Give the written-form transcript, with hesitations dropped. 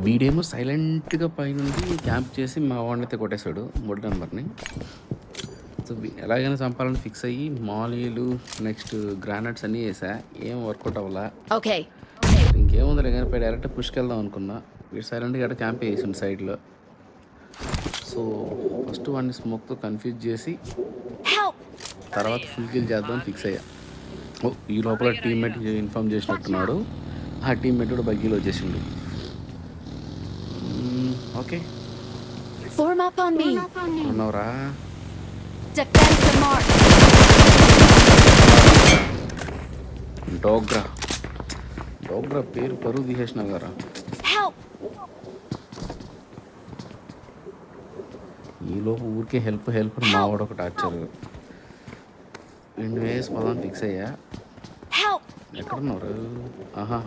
వీడేమో సైలెంట్‌గా పైనుండి క్యాంప్ చేసి మా వాడినైతే కొట్టేసాడు. మూడో నంబర్‌ని. సో, ఎలాగైనా చంపాలని ఫిక్స్ అయ్యి మాలీలు, నెక్స్ట్ గ్రానైట్స్ అన్నీ ఏసా. ఏం వర్కౌట్ అవ్వలా. Okay. ఇంకేముందిలే గాని పోయి డైరెక్ట్ పుష్‌కెళ్దాం అనుకున్నా. వీడు సైలెంట్‌గా ఆడ క్యాంప్ ఏసిండు సైడ్‌లో. సో, ఫస్ట్ వాడిని స్మోక్‌తో కన్‌ఫ్యూజ్ చేసి, Help! తర్వాత ఫుల్ కిల్ చేద్దామని ఫిక్స్ అయ్యా. ఓహ్! ఈ లోపల టీమ్‌మేట్‌కి ఇన్ఫార్మ్ చేసినట్టున్నాడు. ఆ టీమ్‌మేట్ కూడా బగ్గీలో వచ్చేసిండు. Okay. Form up on me. ఉన్నావురా? Defend the mark. Dogra. Dogra పేరు పరువు తీసేసినావు కదరా. Help! ఈలోపు ఊరికే హెల్ప్ అని మా వాడు ఒకటి టార్చర్. వేసి పదాన్ని ఫిక్స్ అయ్యా. Help! ఎక్కడున్నారు? ఆహా.